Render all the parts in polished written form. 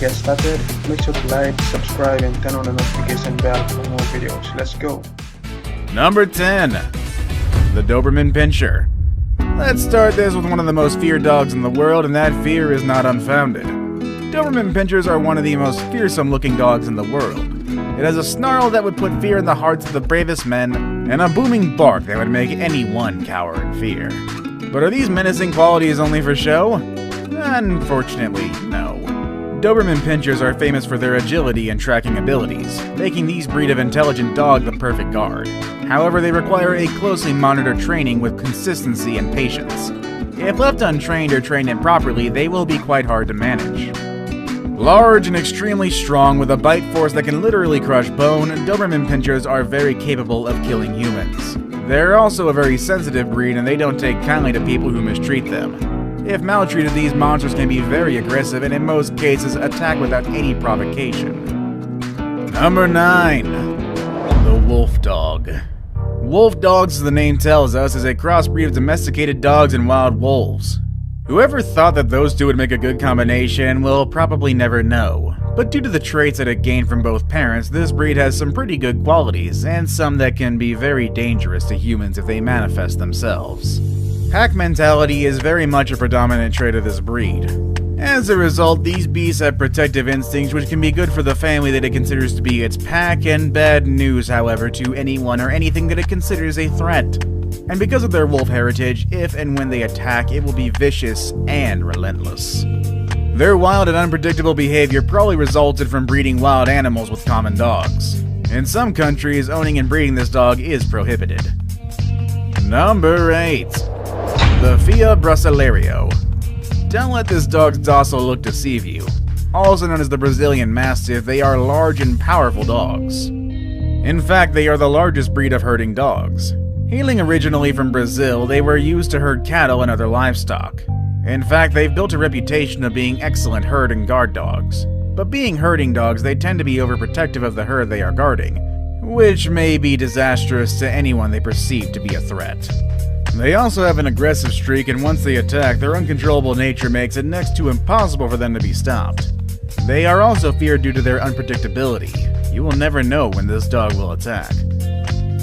get started, make sure to like, subscribe, and turn on the notification bell for more videos. Let's go. Number 10. The Doberman Pinscher. Let's start this with one of the most feared dogs in the world, and that fear is not unfounded. Doberman Pinschers are one of the most fearsome looking dogs in the world. It has a snarl that would put fear in the hearts of the bravest men, and a booming bark that would make anyone cower in fear. But are these menacing qualities only for show? Unfortunately, no. Doberman Pinschers are famous for their agility and tracking abilities, making these breed of intelligent dog the perfect guard. However, they require a closely monitored training with consistency and patience. If left untrained or trained improperly, they will be quite hard to manage. Large and extremely strong with a bite force that can literally crush bone, Doberman Pinschers are very capable of killing humans. They're also a very sensitive breed, and they don't take kindly to people who mistreat them. If maltreated, these monsters can be very aggressive and in most cases attack without any provocation. Number 9. The Wolf Dog. Wolf dogs, as the name tells us, is a crossbreed of domesticated dogs and wild wolves. Whoever thought that those two would make a good combination will probably never know. But due to the traits that it gained from both parents, this breed has some pretty good qualities, and some that can be very dangerous to humans if they manifest themselves. Pack mentality is very much a predominant trait of this breed. As a result, these beasts have protective instincts which can be good for the family that it considers to be its pack, and bad news, however, to anyone or anything that it considers a threat. And because of their wolf heritage, if and when they attack, it will be vicious and relentless. Their wild and unpredictable behavior probably resulted from breeding wild animals with common dogs. In some countries, owning and breeding this dog is prohibited. Number 8. The Fia Brasileiro. Don't let this dog's docile look deceive you. Also known as the Brazilian Mastiff, they are large and powerful dogs. In fact, they are the largest breed of herding dogs. Hailing originally from Brazil, they were used to herd cattle and other livestock. In fact, they've built a reputation of being excellent herd and guard dogs. But being herding dogs, they tend to be overprotective of the herd they are guarding, which may be disastrous to anyone they perceive to be a threat. They also have an aggressive streak, and once they attack, their uncontrollable nature makes it next to impossible for them to be stopped. They are also feared due to their unpredictability. You will never know when this dog will attack.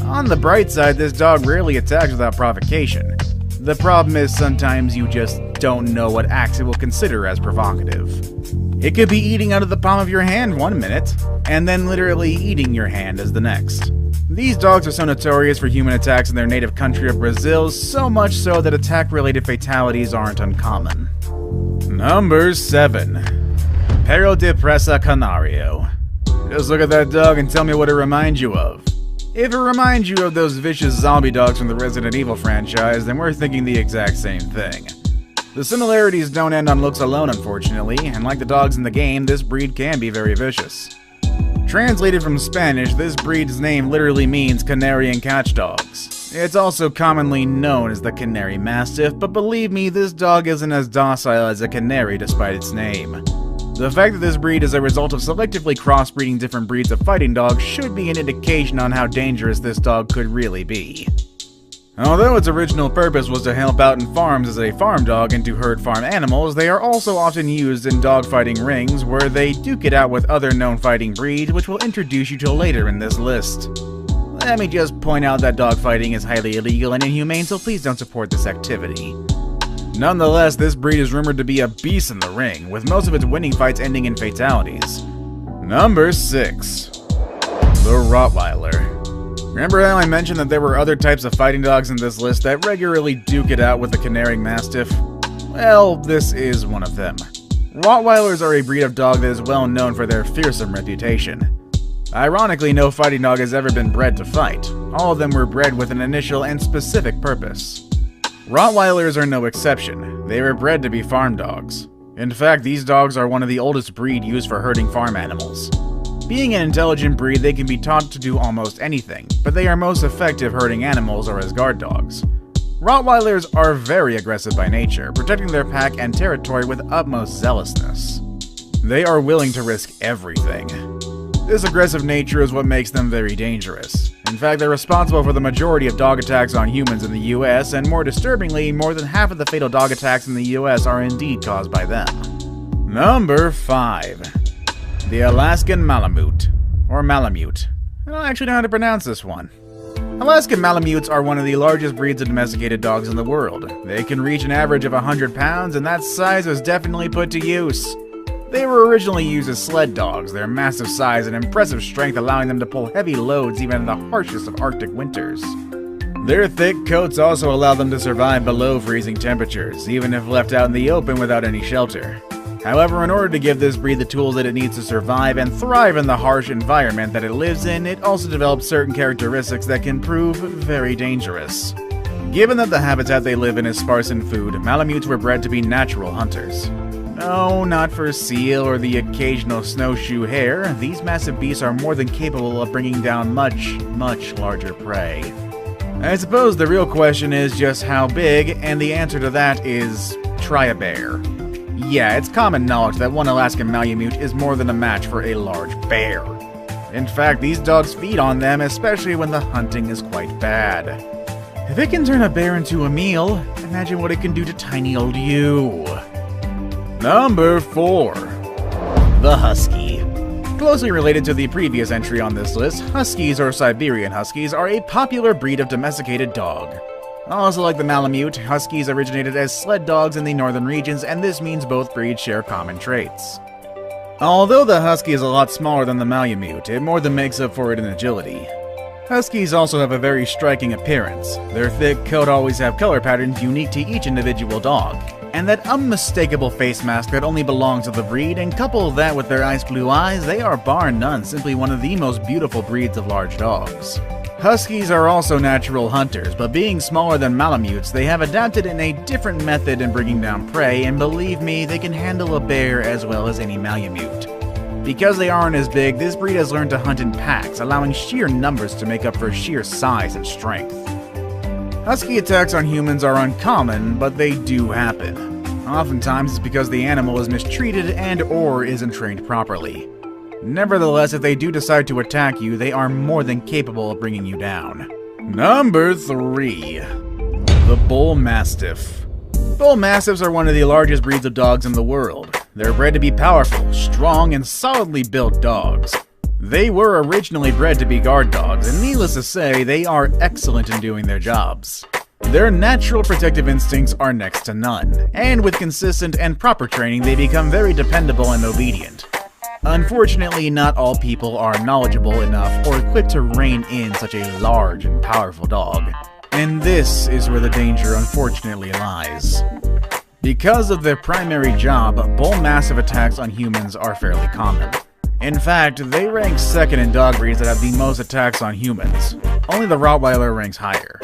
On the bright side, this dog rarely attacks without provocation. The problem is sometimes you just don't know what acts it will consider as provocative. It could be eating out of the palm of your hand one minute, and then literally eating your hand as the next. These dogs are so notorious for human attacks in their native country of Brazil, so much so that attack-related fatalities aren't uncommon. Number 7. Perro de Presa Canario. Just look at that dog and tell me what it reminds you of. If it reminds you of those vicious zombie dogs from the Resident Evil franchise, then we're thinking the exact same thing. The similarities don't end on looks alone, unfortunately, and like the dogs in the game, this breed can be very vicious. Translated from Spanish, this breed's name literally means canary and catch dogs. It's also commonly known as the Canary Mastiff, but believe me, this dog isn't as docile as a canary despite its name. The fact that this breed is a result of selectively crossbreeding different breeds of fighting dogs should be an indication on how dangerous this dog could really be. Although its original purpose was to help out in farms as a farm dog and to herd farm animals, they are also often used in dogfighting rings where they duke it out with other known fighting breeds, which we'll introduce you to later in this list. Let me just point out that dogfighting is highly illegal and inhumane, so please don't support this activity. Nonetheless, this breed is rumored to be a beast in the ring, with most of its winning fights ending in fatalities. Number 6. The Rottweiler. Remember how I mentioned that there were other types of fighting dogs in this list that regularly duke it out with the Canary Mastiff? Well, this is one of them. Rottweilers are a breed of dog that is well known for their fearsome reputation. Ironically, no fighting dog has ever been bred to fight. All of them were bred with an initial and specific purpose. Rottweilers are no exception. They were bred to be farm dogs. In fact, these dogs are one of the oldest breed used for herding farm animals. Being an intelligent breed, they can be taught to do almost anything, but they are most effective herding animals or as guard dogs. Rottweilers are very aggressive by nature, protecting their pack and territory with utmost zealousness. They are willing to risk everything. This aggressive nature is what makes them very dangerous. In fact, they're responsible for the majority of dog attacks on humans in the US, and more disturbingly, more than half of the fatal dog attacks in the US are indeed caused by them. Number 5. The Alaskan Malamute, or Malamute. I don't actually know how to pronounce this one. Alaskan Malamutes are one of the largest breeds of domesticated dogs in the world. They can reach an average of 100 pounds, and that size was definitely put to use. They were originally used as sled dogs, their massive size and impressive strength allowing them to pull heavy loads even in the harshest of Arctic winters. Their thick coats also allow them to survive below freezing temperatures, even if left out in the open without any shelter. However, in order to give this breed the tools that it needs to survive and thrive in the harsh environment that it lives in, it also develops certain characteristics that can prove very dangerous. Given that the habitat they live in is sparse in food, Malamutes were bred to be natural hunters. No, not for seal or the occasional snowshoe hare. These massive beasts are more than capable of bringing down much, much larger prey. I suppose the real question is just how big, and the answer to that is try a bear. Yeah, it's common knowledge that one Alaskan Malamute is more than a match for a large bear. In fact, these dogs feed on them, especially when the hunting is quite bad. If it can turn a bear into a meal, imagine what it can do to tiny old you. Number 4. The Husky. Closely related to the previous entry on this list, Huskies or Siberian Huskies are a popular breed of domesticated dog. Also like the Malamute, Huskies originated as sled dogs in the northern regions, and this means both breeds share common traits. Although the Husky is a lot smaller than the Malamute, it more than makes up for it in agility. Huskies also have a very striking appearance. Their thick coat always have color patterns unique to each individual dog, and that unmistakable face mask that only belongs to the breed, and couple that with their ice blue eyes, they are bar none simply one of the most beautiful breeds of large dogs. Huskies are also natural hunters, but being smaller than Malamutes, they have adapted in a different method in bringing down prey, and believe me, they can handle a bear as well as any Malamute. Because they aren't as big, this breed has learned to hunt in packs, allowing sheer numbers to make up for sheer size and strength. Husky attacks on humans are uncommon, but they do happen. Oftentimes it's because the animal is mistreated and/or isn't trained properly. Nevertheless, if they do decide to attack you, they are more than capable of bringing you down. Number 3. The Bull Mastiff. Bull Mastiffs are one of the largest breeds of dogs in the world. They're bred to be powerful, strong, and solidly built dogs. They were originally bred to be guard dogs, and needless to say, they are excellent in doing their jobs. Their natural protective instincts are next to none, and with consistent and proper training, they become very dependable and obedient. Unfortunately, not all people are knowledgeable enough or equipped to rein in such a large and powerful dog. And this is where the danger unfortunately lies. Because of their primary job, Bull Mastiff attacks on humans are fairly common. In fact, they rank second in dog breeds that have the most attacks on humans. Only the Rottweiler ranks higher.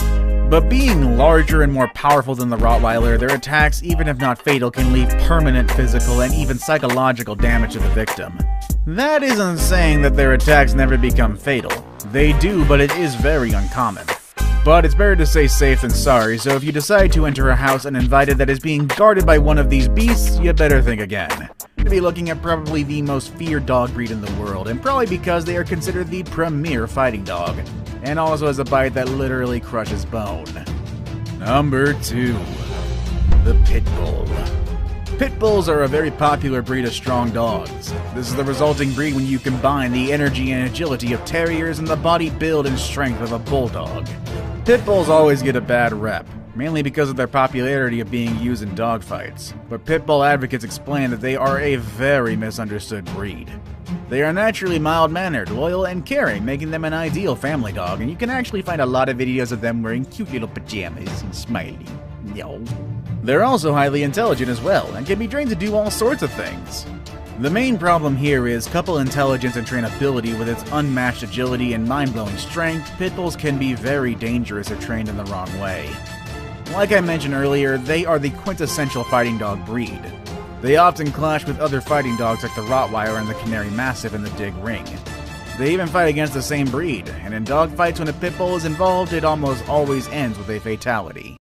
But being larger and more powerful than the Rottweiler, their attacks, even if not fatal, can leave permanent physical and even psychological damage to the victim. That isn't saying that their attacks never become fatal. They do, but it is very uncommon. But it's better to say safe than sorry, so if you decide to enter a house uninvited that is being guarded by one of these beasts, you better think again. You'll be looking at probably the most feared dog breed in the world, and probably because they are considered the premier fighting dog, and also has a bite that literally crushes bone. Number 2. The Pit Bull. Pit Bulls are a very popular breed of strong dogs. This is the resulting breed when you combine the energy and agility of terriers and the body build and strength of a bulldog. Pit Bulls always get a bad rep, mainly because of their popularity of being used in dogfights, but Pit Bull advocates explain that they are a very misunderstood breed. They are naturally mild-mannered, loyal, and caring, making them an ideal family dog, and you can actually find a lot of videos of them wearing cute little pajamas and smiling. Yo. They're also highly intelligent as well, and can be trained to do all sorts of things. The main problem here is, couple intelligence and trainability with its unmatched agility and mind-blowing strength, Pit Bulls can be very dangerous if trained in the wrong way. Like I mentioned earlier, they are the quintessential fighting dog breed. They often clash with other fighting dogs like the Rottweiler and the Canary Mastiff in the dig ring. They even fight against the same breed, and in dogfights when a Pit Bull is involved, it almost always ends with a fatality.